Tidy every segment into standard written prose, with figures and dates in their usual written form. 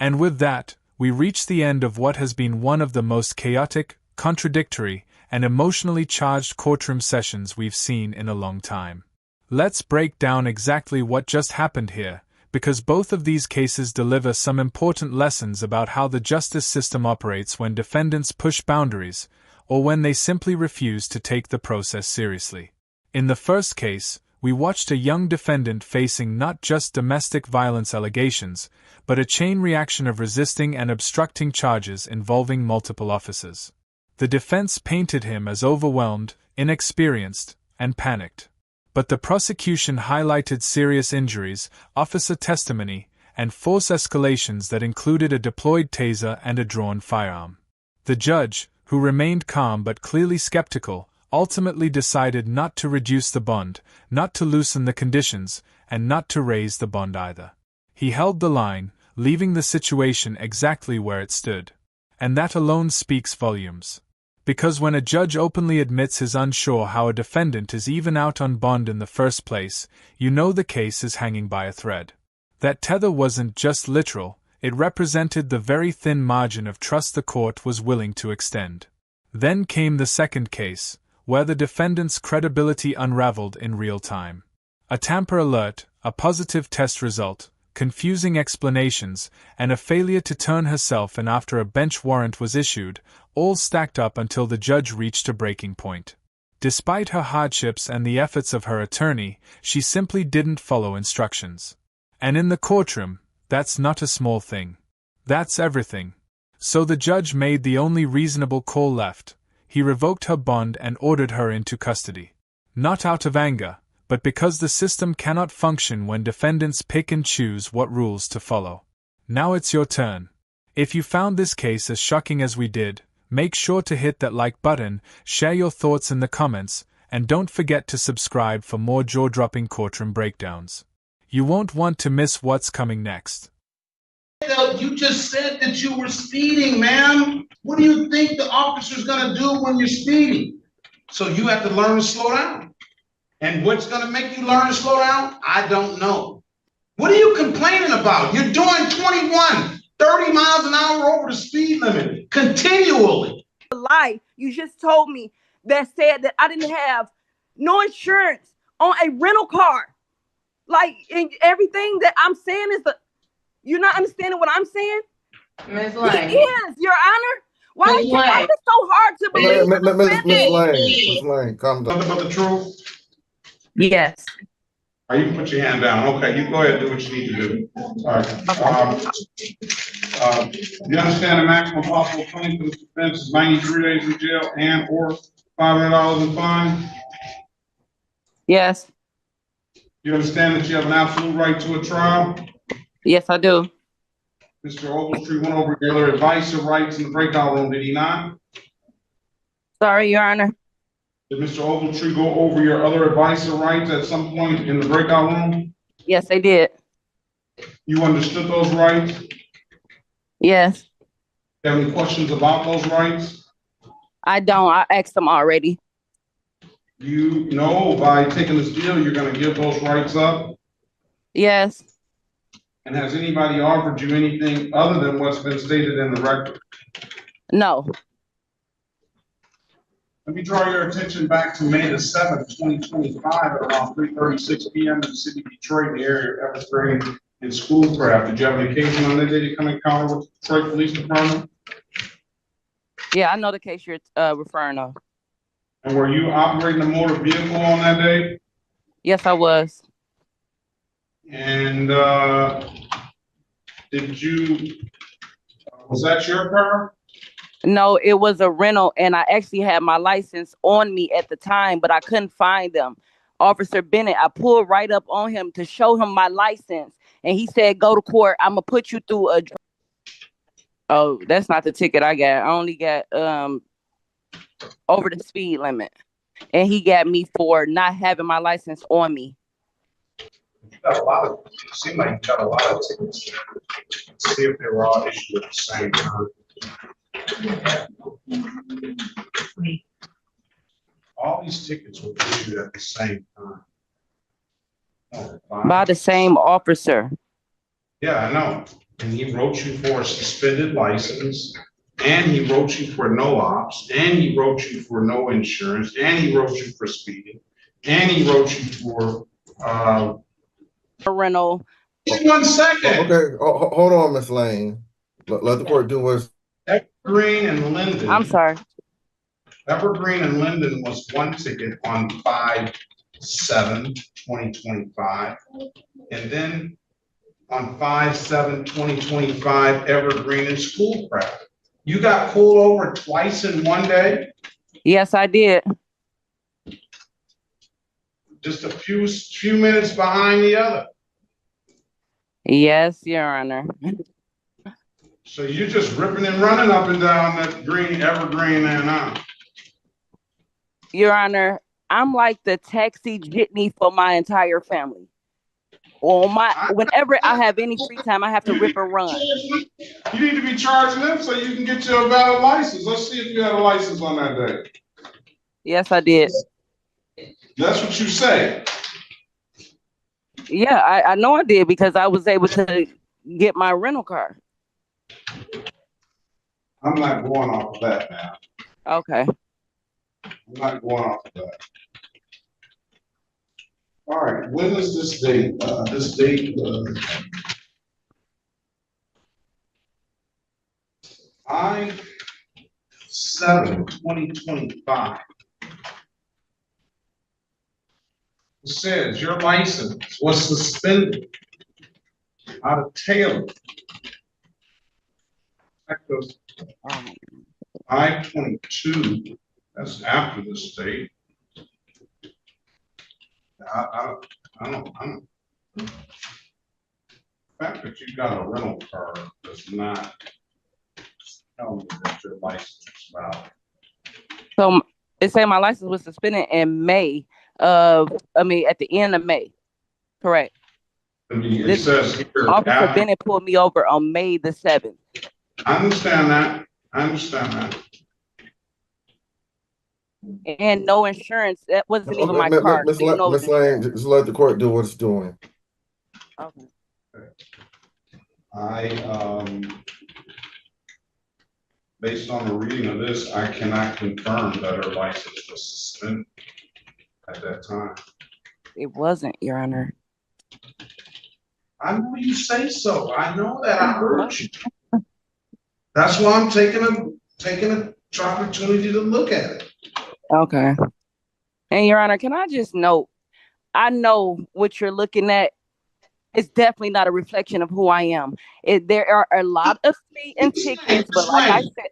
And with that, we reach the end of what has been one of the most chaotic, contradictory, and emotionally charged courtroom sessions we've seen in a long time. Let's break down exactly what just happened here, because both of these cases deliver some important lessons about how the justice system operates when defendants push boundaries, or when they simply refuse to take the process seriously. In the first case, we watched a young defendant facing not just domestic violence allegations, but a chain reaction of resisting and obstructing charges involving multiple officers. The defense painted him as overwhelmed, inexperienced, and panicked. But the prosecution highlighted serious injuries, officer testimony, and force escalations that included a deployed taser and a drawn firearm. The judge, who remained calm but clearly skeptical, ultimately decided not to reduce the bond, not to loosen the conditions, and not to raise the bond either. He held the line, leaving the situation exactly where it stood. And that alone speaks volumes. Because when a judge openly admits he's unsure how a defendant is even out on bond in the first place, you know the case is hanging by a thread. That tether wasn't just literal, it represented the very thin margin of trust the court was willing to extend. Then came the second case, where the defendant's credibility unraveled in real time. A tamper alert, a positive test result, confusing explanations, and a failure to turn herself in after a bench warrant was issued, all stacked up until the judge reached a breaking point. Despite her hardships and the efforts of her attorney, she simply didn't follow instructions. And in the courtroom, that's not a small thing. That's everything. So the judge made the only reasonable call left. He revoked her bond and ordered her into custody. Not out of anger, but because the system cannot function when defendants pick and choose what rules to follow. Now it's your turn. If you found this case as shocking as we did, make sure to hit that like button, share your thoughts in the comments, and don't forget to subscribe for more jaw-dropping courtroom breakdowns. You won't want to miss what's coming next. You just said that you were speeding, ma'am. What do you think the officer's gonna do when you're speeding? So you have to learn to slow down. And what's gonna make you learn to slow down? I don't know. What are you complaining about? You're doing 21, 30 miles an hour over the speed limit continually. Lie you just told me that said that I didn't have no insurance on a rental car. Like, and everything that I'm saying is you're not understanding what I'm saying? Ms. Lane. He is, Your Honor. Why is it so hard to believe? Ms. Lane, calm down. Nothing but the truth? Yes. All right, you can put your hand down. Okay, you go ahead and do what you need to do. All right. You understand the maximum possible penalty for this offense is 93 days in jail and or $500 in fine? Yes. You understand that you have an absolute right to a trial? Yes, I do. Mr. Ogletree went over your other advice or rights in the breakout room, did he not? Sorry, Your Honor. Did Mr. Ogletree go over your other advice or rights at some point in the breakout room? Yes, they did. You understood those rights? Yes. You have any questions about those rights? I don't. I asked them already. You know by taking this deal, you're going to give those rights up? Yes. And has anybody offered you anything other than what's been stated in the record? No. Let me draw your attention back to May the 7th, 2025 at around 3:36 p.m. in the city of Detroit, in the area of Evergreen and Schoolcraft. Did you have an occasion on that day to come encounter with the Detroit Police Department? Yeah, I know the case you're referring to. And were you operating a motor vehicle on that day? Yes, I was. And was that your car? No, it was a rental, and I actually had my license on me at the time, but I couldn't find them. Officer Bennett, I pulled right up on him to show him my license, and he said, "Go to court. I'm gonna put you through a." Oh, that's not the ticket I got. I only got over the speed limit, and he got me for not having my license on me. You got a lot of. It seemed like you got a lot of tickets. Let's see if they were all issued at the same time. All these tickets were issued at the same time. Oh, by the same officer. Yeah, I know. and he wrote you for a suspended license, and he wrote you for no ops, and he wrote you for no insurance, and he wrote you for speeding, and he wrote you for rental. Just 1 second. Okay, hold on, Miss Lane. Let the court do what's. Evergreen and Linden. I'm sorry. Evergreen and Linden was 1 ticket on 5/7/2025, and then on 5/7/2025, Evergreen and Schoolcraft. You got pulled over twice in 1 day? Yes, I did. Just a few minutes behind the other. Yes, Your Honor. So you're just ripping and running up and down that green Evergreen and Your Honor, I'm like the taxi jitney for my entire family. Whenever I have any free time, I have to rip and run. You need to be charging them so you can get your valid license. Let's see if you had a license on that day. Yes, I did. That's what you say. Yeah, I know I did because I was able to get my rental car. I'm not going off of that now. Okay. I'm not going off of that. All right, when is this date? This date was 5/7/2025. It says your license was suspended out of Taylor. I-22, that's after this date. I don't. The fact that you got a rental car does not tell me that your license is valid. So it said my license was suspended in May at the end of May. Correct. I mean, it says here, Officer Bennett pulled me over on May the 7th. I understand that. And no insurance. That wasn't even my car. Miss Lane, just let the court do what it's doing. Okay. Based on the reading of this, I cannot confirm that her license was suspended at that time. It wasn't, Your Honor. I know you say so. I know that. I heard you. That's why I'm taking an opportunity to look at it. Okay. And Your Honor, can I just note, I know what you're looking at. It's definitely not a reflection of who I am. There are a lot of speeding tickets, but like I said,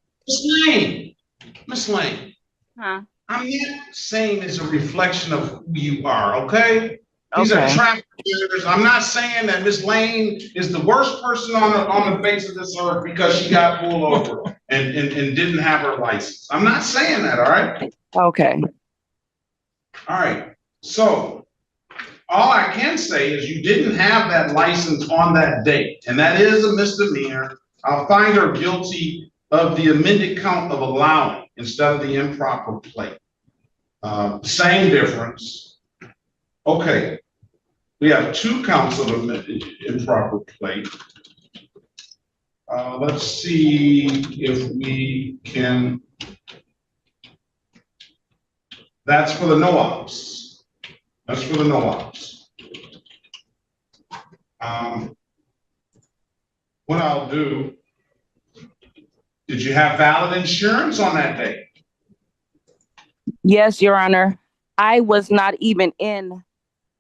Miss Lane. Huh? I'm not saying it's a reflection of who you are, okay? These are traffic offenders. I'm not saying that Miss Lane is the worst person on the face of this earth because she got pulled over and didn't have her license. I'm not saying that, all right? Okay. All right. So all I can say is you didn't have that license on that date, and that is a misdemeanor. I'll find her guilty of the amended count of allowing instead of the improper plate. Same difference. Okay, we have 2 counts of improper plate. Let's see if we can. That's for the no-ops. That's for the no-ops. What I'll do, did you have valid insurance on that day? Yes, Your Honor. I was not even in.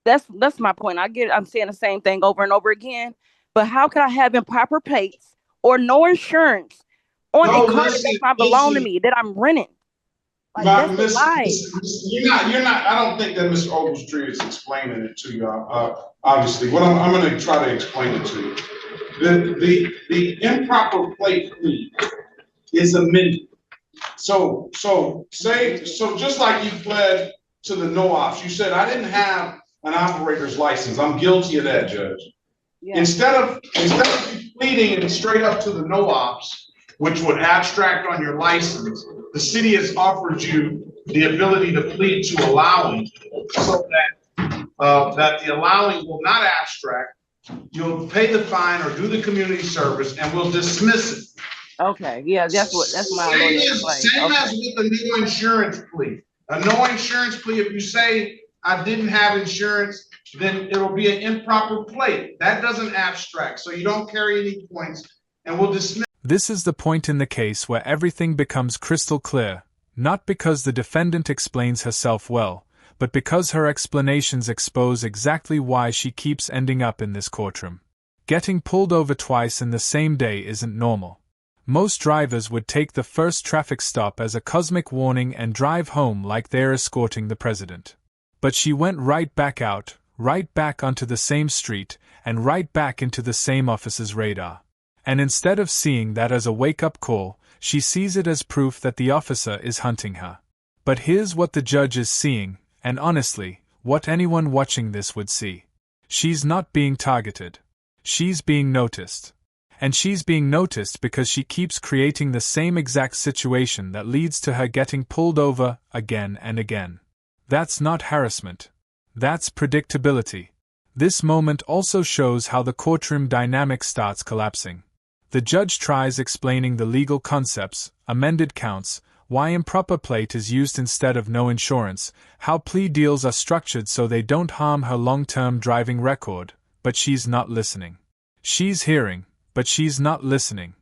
That's my point. I'm saying the same thing over and over again. But how could I have improper plates or no insurance on a car that does not belong to me, that I'm renting? Like, that's a lie. You're not. I don't think that Mr. Ogletree is explaining it to you. Obviously, what I'm going to try to explain it to you. The improper plate fee is amended. So just like you pled to the no-ops, you said I didn't have an operator's license. I'm guilty of that, Judge. Yeah. Instead of you pleading it straight up to the no-ops, which would abstract on your license, the city has offered you the ability to plead to allowing, so that the allowing will not abstract, you'll pay the fine or do the community service, and we'll dismiss it. Okay, yeah, that's my lawyer explained. Same Okay. as with a no insurance plea. A no insurance plea, if you say I didn't have insurance, then it'll be an improper plea. That doesn't abstract, so you don't carry any points, and we'll dismiss. This is the point in the case where everything becomes crystal clear, not because the defendant explains herself well, but because her explanations expose exactly why she keeps ending up in this courtroom. Getting pulled over twice in the same day isn't normal. Most drivers would take the first traffic stop as a cosmic warning and drive home like they're escorting the president. But she went right back out, right back onto the same street, and right back into the same officer's radar. And instead of seeing that as a wake-up call, she sees it as proof that the officer is hunting her. But here's what the judge is seeing, and honestly, what anyone watching this would see. She's not being targeted. She's being noticed. And she's being noticed because she keeps creating the same exact situation that leads to her getting pulled over again and again. That's not harassment. That's predictability. This moment also shows how the courtroom dynamic starts collapsing. The judge tries explaining the legal concepts, amended counts, why improper plate is used instead of no insurance, how plea deals are structured so they don't harm her long-term driving record, but she's not listening. She's hearing, but she's not listening.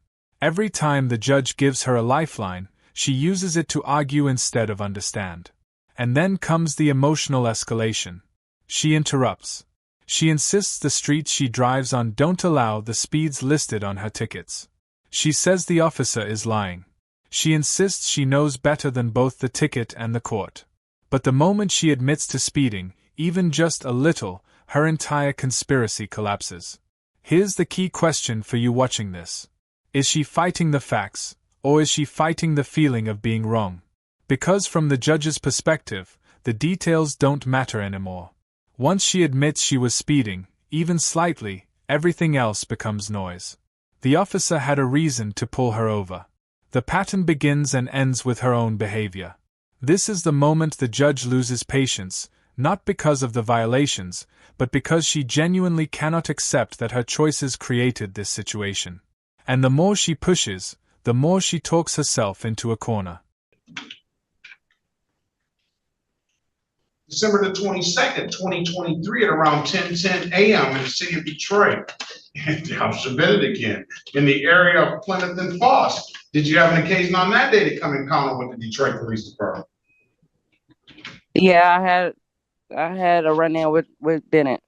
Every time the judge gives her a lifeline, she uses it to argue instead of understand. And then comes the emotional escalation. She interrupts. She insists the streets she drives on don't allow the speeds listed on her tickets. She says the officer is lying. She insists she knows better than both the ticket and the court. But the moment she admits to speeding, even just a little, her entire conspiracy collapses. Here's the key question for you watching this. Is she fighting the facts, or is she fighting the feeling of being wrong? Because from the judge's perspective, the details don't matter anymore. Once she admits she was speeding, even slightly, everything else becomes noise. The officer had a reason to pull her over. The pattern begins and ends with her own behavior. This is the moment the judge loses patience, not because of the violations, but because she genuinely cannot accept that her choices created this situation. And the more she pushes, the more she talks herself into a corner. December the 22nd, 2023 at around 10:10 a.m. in the city of Detroit. And Officer Bennett again, in the area of Plymouth and Foss. Did you have an occasion on that day to come encounter with the Detroit Police Department? Yeah, I had a run-in with Bennett.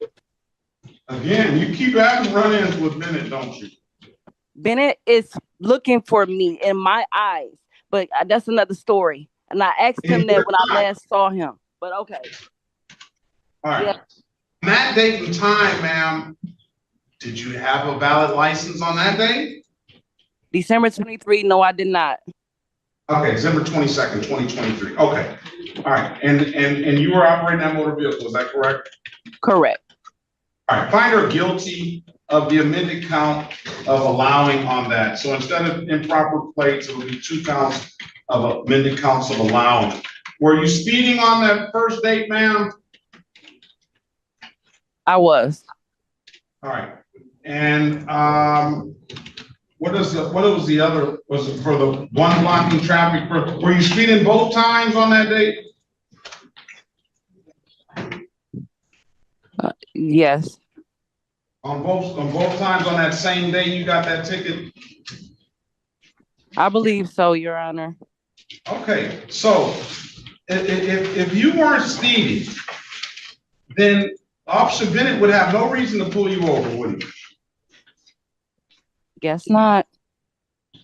Again, you keep having run-ins with Bennett, don't you? Bennett is looking for me in my eyes, but that's another story. And I asked him that when I last saw him. But okay. All right. Yeah. On that date and time, ma'am, did you have a valid license on that day? December 23, no, I did not. Okay, December 22nd, 2023. Okay. All right. And you were operating that motor vehicle, is that correct? Correct. All right. Find her guilty of the amended count of allowing on that. So instead of improper plates, it will be 2 counts of amended counts of allowing. Were you speeding on that first date, ma'am? I was. All right. And what was the other? Was it for the one blocking traffic? Were you speeding both times on that date? Yes. On both times on that same day you got that ticket? I believe so, Your Honor. Okay, so if you weren't speeding, then Officer Bennett would have no reason to pull you over, would he? Guess not.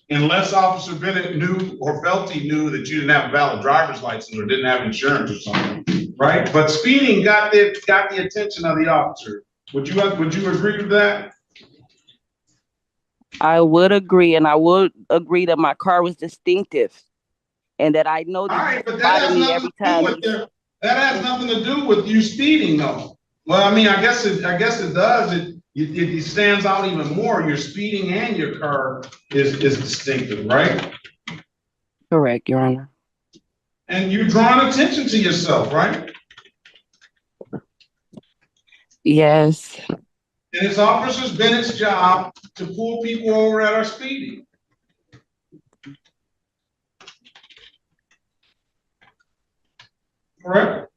Unless Officer Bennett knew or felt he knew that you didn't have a valid driver's license or didn't have insurance or something, right? But speeding got the attention of the officer. Would you agree with that? I would agree, and I would agree that my car was distinctive, and that I know that. All right, but that has nothing to do with that has nothing to do with you speeding, though. Well, I mean, I guess it does. It stands out even more. You're speeding and your car is distinctive, right? Correct, Your Honor. And you're drawing attention to yourself, right? Yes. And it's Officer Bennett's job to pull people over that are speeding. Correct?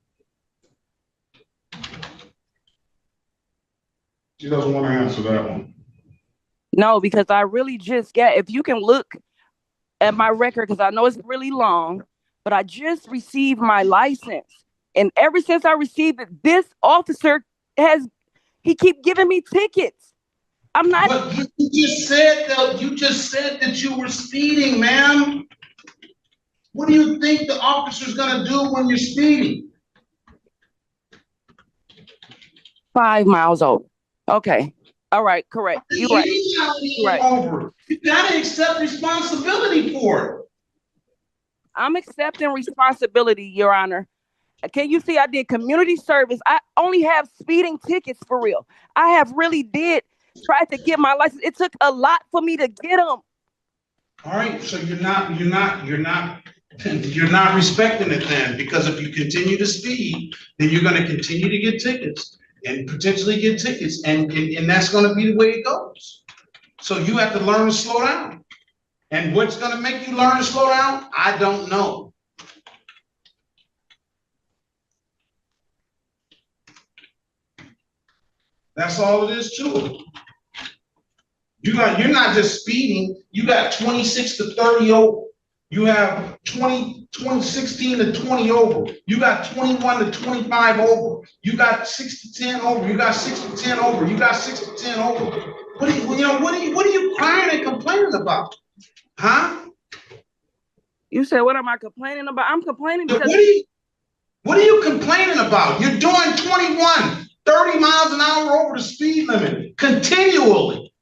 She doesn't want to answer that one. No, because I really just if you can look at my record, because I know it's really long, but I just received my license. And ever since I received it, this officer he keep giving me tickets. I'm not. But you just said that you were speeding, ma'am. What do you think the officer's gonna do when you're speeding? 5 miles over. Okay. All right. Correct. You're right. Right. Over. You gotta accept responsibility for it. I'm accepting responsibility, Your Honor. Can you see I did community service? I only have speeding tickets for real. I have really did try to get my license. It took a lot for me to get them. All right, so you're not respecting it then, because if you continue to speed, then you're going to continue to get tickets and potentially get tickets, and that's going to be the way it goes. So you have to learn to slow down. And what's going to make you learn to slow down? I don't know. That's all it is to it. You're not just speeding. You got 26 to 30 over. You have 16 to 20 over. You got 21 to 25 over. You got 6 to 10 over. You got 6 to 10 over. You got 6 to 10 over. What are you crying and complaining about? Huh? You said, what am I complaining about? I'm complaining because what are you complaining about? You're doing 30 miles an hour over the speed limit continually.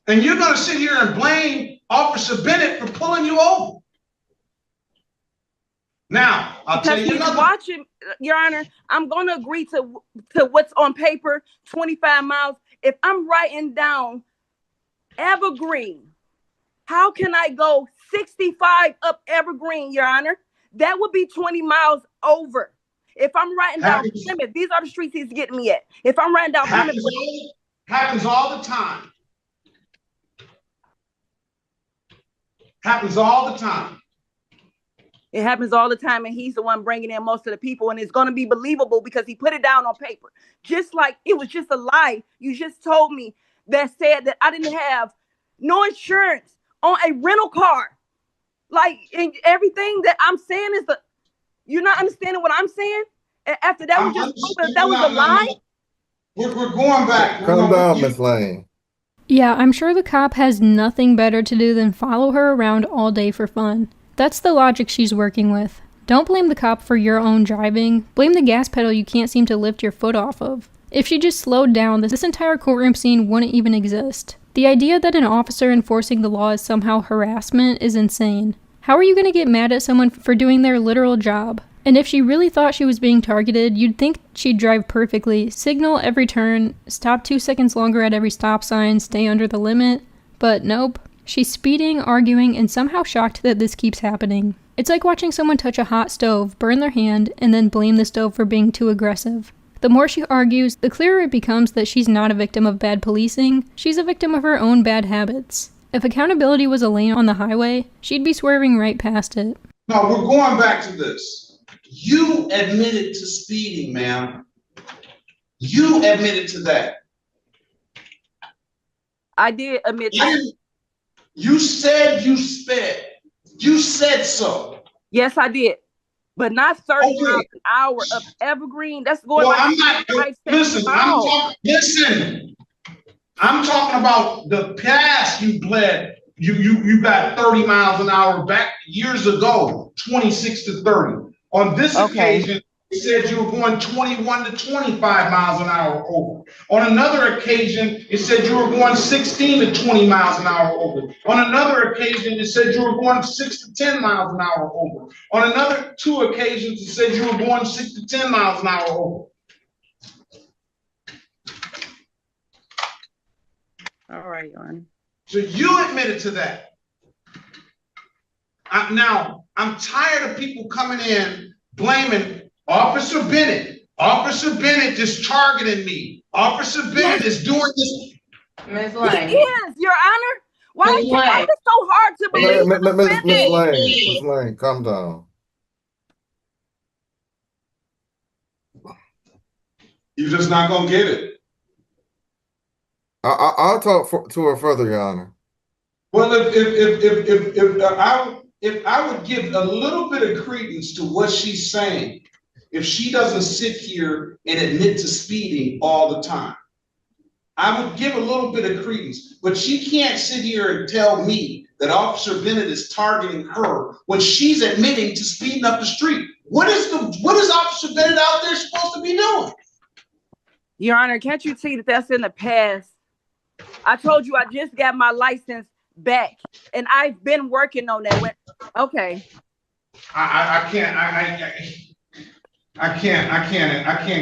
And you're going to sit here and blame Officer Bennett for pulling you over. Now, I'll tell you another. Watching, Your Honor, I'm going to agree to what's on paper, 25 miles. If I'm writing down Evergreen, how can I go 65 up Evergreen, Your Honor? That would be 20 miles over. If I'm writing down Plymouth, these are the streets he's getting me at. If I'm writing down Plymouth. Happens all the time. Happens all the time. It happens all the time, and he's the one bringing in most of the people, and it's going to be believable because he put it down on paper. Just like it was just a lie you just told me that said that I didn't have no insurance on a rental car. Like, and everything that I'm saying is you're not understanding what I'm saying? And after that, that was a lie? We're going back. Calm down, Miss Lane. Yeah, I'm sure the cop has nothing better to do than follow her around all day for fun. That's the logic she's working with. Don't blame the cop for your own driving. Blame the gas pedal you can't seem to lift your foot off of. If she just slowed down, this entire courtroom scene wouldn't even exist. The idea that an officer enforcing the law is somehow harassment is insane. How are you going to get mad at someone for doing their literal job? And if she really thought she was being targeted, you'd think she'd drive perfectly, signal every turn, stop 2 seconds longer at every stop sign, stay under the limit. But nope. She's speeding, arguing, and somehow shocked that this keeps happening. It's like watching someone touch a hot stove, burn their hand, and then blame the stove for being too aggressive. The more she argues, the clearer it becomes that she's not a victim of bad policing, she's a victim of her own bad habits. If accountability was a lane on the highway, she'd be swerving right past it. No, we're going back to this. You admitted to speeding, ma'am. You admitted to that. I did admit that. You said you sped. You said so. Yes, I did. But not 30 miles an hour up Evergreen. That's going Listen, I'm talking about the past you bled. You got 30 miles an hour back years ago, 26 to 30. On this occasion, it said you were going 21 to 25 miles an hour over. On another occasion, it said you were going 16 to 20 miles an hour over. On another occasion, it said you were going 6 to 10 miles an hour over. On another 2 occasions, it said you were going 6 to 10 miles an hour over. All right, Yon. So you admitted to that. Now, I'm tired of people coming in blaming Officer Bennett. Officer Bennett is targeting me. Officer Bennett is doing this. Ms. He Lane. is, Your Honor. Why Ms. is Lane. it so hard to believe? Miss Lane, calm down. You're just not gonna get it. I'll talk to her further, Your Honor. Well, if I would give a little bit of credence to what she's saying, if she doesn't sit here and admit to speeding all the time, I would give a little bit of credence. But she can't sit here and tell me that Officer Bennett is targeting her when she's admitting to speeding up the street. What is Officer Bennett out there supposed to be doing? Your Honor, can't you see that that's in the past? I told you I just got my license back, and I've been working on that. Okay. I can't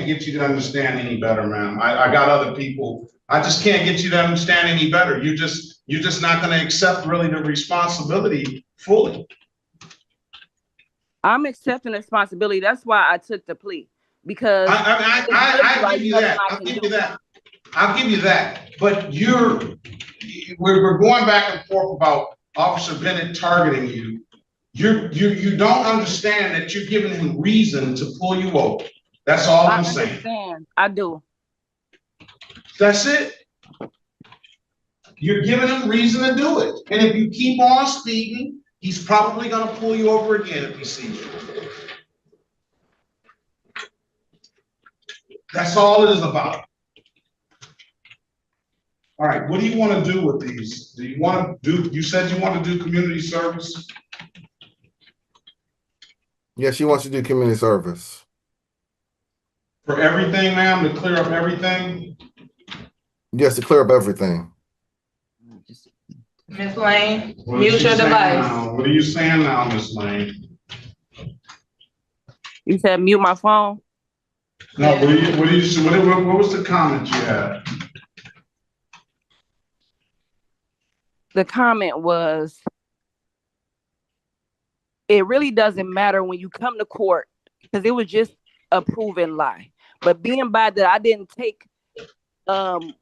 get you to understand any better, ma'am. I got other people. I just can't get you to understand any better. You're just not going to accept really the responsibility fully. I'm accepting responsibility. That's why I took the plea, because I give you that. I'll give you that. But we're going back and forth about Officer Bennett targeting you. You don't understand that you're giving him reason to pull you over. That's all I'm saying. I do. That's it. You're giving him reason to do it. And if you keep on speeding, he's probably going to pull you over again if he sees you. That's all it is about. All right, what do you want to do with these? Do you want to do, you said you want to do community service? Yeah, she wants to do community service. For everything, ma'am, to clear up everything? Yes, to clear up everything. Ms. Lane, mute your device. What are you saying now, Ms. Lane? You said mute my phone? No, what was the comment you had? The comment was, it really doesn't matter when you come to court, because it was just a proven lie. But being by that, I didn't take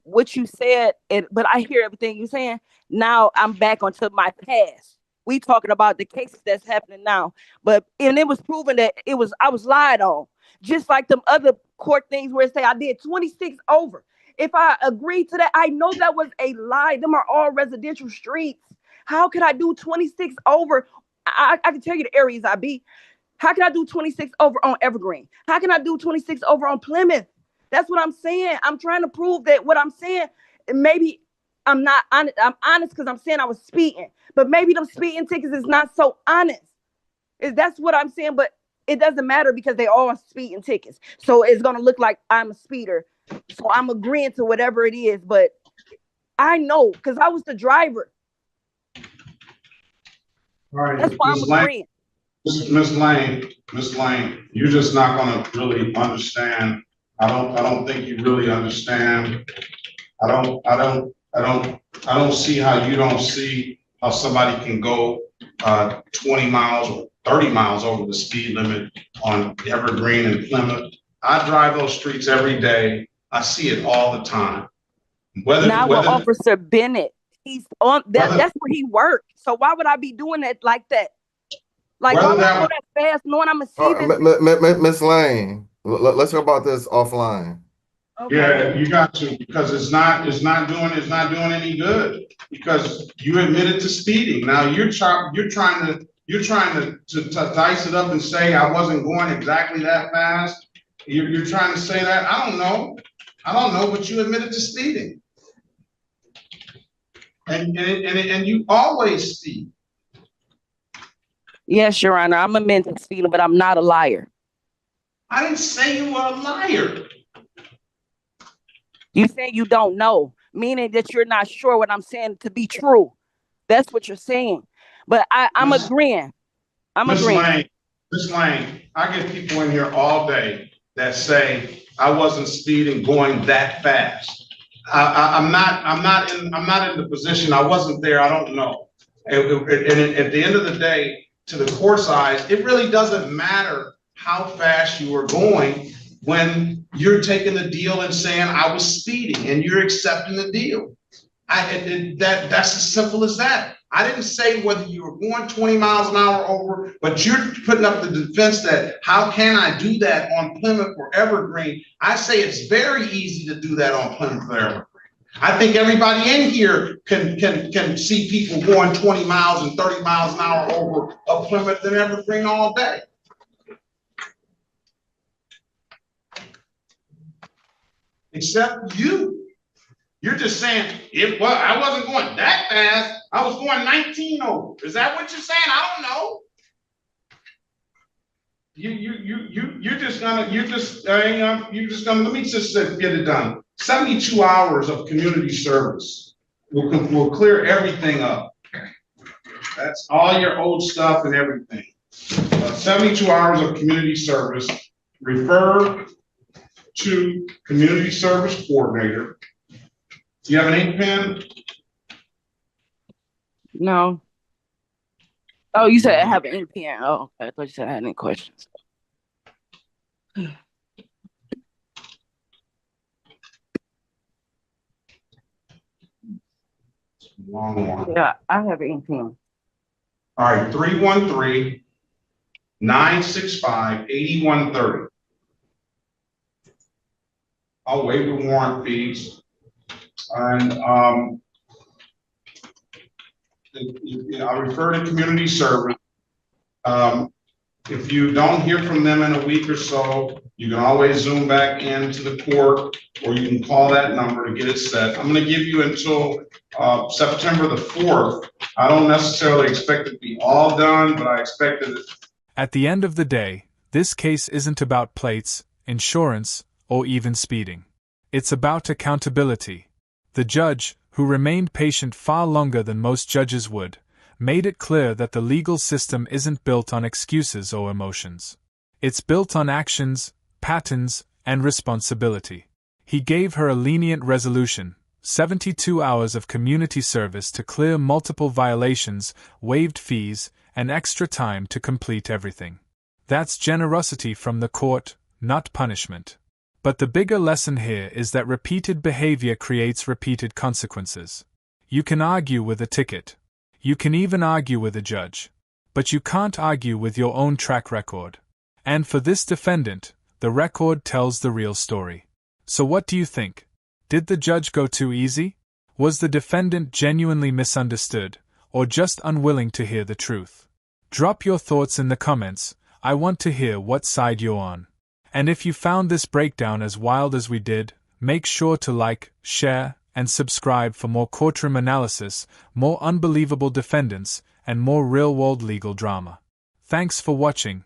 what you said, but I hear everything you're saying. Now I'm back onto my past. We talking about the cases that's happening now, and it was proven that I was lied on, just like them other court things where it say I did 26 over. If I agreed to that, I know that was a lie. Them are all residential streets. How could I do 26 over? I can tell you the areas I be. How can I do 26 over on Evergreen? How can I do 26 over on Plymouth? That's what I'm saying. I'm trying to prove that what I'm saying, maybe I'm not honest. I'm honest because I'm saying I was speeding, but maybe them speeding tickets is not so honest. That's what I'm saying, but it doesn't matter because they all speeding tickets. So it's going to look like I'm a speeder. So I'm agreeing to whatever it is, but I know because I was the driver. All right, that's why I'm agreeing. Ms. Lane, you're just not going to really understand. I don't think you really understand. I don't see how you don't see how somebody can go 20 miles or 30 miles over the speed limit on Evergreen and Plymouth. I drive those streets every day. I see it all the time. Whether Officer Bennett, he's on that. That's where he worked. So why would I be doing that like that? Like why would I go that fast, knowing I'm gonna see this? Miss Lane, let's talk about this offline. Okay. Yeah, you got to, because it's not doing any good, because you admitted to speeding. Now you're trying to dice it up and say I wasn't going exactly that fast. You're trying to say that. I don't know, but you admitted to speeding, and you always speed. Yes, Your Honor, I'm admitting to speeding, but I'm not a liar. I didn't say you were a liar. You say you don't know, meaning that you're not sure what I'm saying to be true. That's what you're saying. But I'm agreeing. Ms. Lane, I get people in here all day that say I wasn't speeding going that fast. I'm not in the position. I wasn't there. I don't know. And at the end of the day, to the court's eyes, it really doesn't matter how fast you were going. when you're taking the deal and saying I was speeding and you're accepting the deal. That's as simple as that. I didn't say whether you were going 20 miles an hour over, but you're putting up the defense that how can I do that on Plymouth or Evergreen? I say it's very easy to do that on Plymouth or Evergreen. I think everybody in here can see people going 20 miles and 30 miles an hour over a Plymouth and Evergreen all day. Except you. You're just saying, well, I wasn't going that fast. I was going 19 over. Is that what you're saying? I don't know. You're just gonna let me just get it done. 72 hours of community service will clear everything up. That's all your old stuff and everything. 72 hours of community service. Refer to community service coordinator. Do you have an ink pen? No. Oh, you said I have an ink pen. Oh, okay. I thought you said I had any questions. Long one. Yeah, I have an ink pen. All right, 313-965-8130. I'll waive the warrant fees. And I refer to community service. If you don't hear from them in a week or so, you can always zoom back into the court, or you can call that number to get it set. I'm going to give you until September the 4th. I don't necessarily expect it to be all done, but I expect it. At the end of the day, this case isn't about plates, insurance, or even speeding. It's about accountability. The judge, who remained patient far longer than most judges would, made it clear that the legal system isn't built on excuses or emotions. It's built on actions, patterns, and responsibility. He gave her a lenient resolution, 72 hours of community service to clear multiple violations, waived fees, and extra time to complete everything. That's generosity from the court, not punishment. But the bigger lesson here is that repeated behavior creates repeated consequences. You can argue with a ticket. You can even argue with a judge. But you can't argue with your own track record. And for this defendant, the record tells the real story. So what do you think? Did the judge go too easy? Was the defendant genuinely misunderstood, or just unwilling to hear the truth? Drop your thoughts in the comments. I want to hear what side you're on. And if you found this breakdown as wild as we did, make sure to like, share, and subscribe for more courtroom analysis, more unbelievable defendants, and more real-world legal drama. Thanks for watching.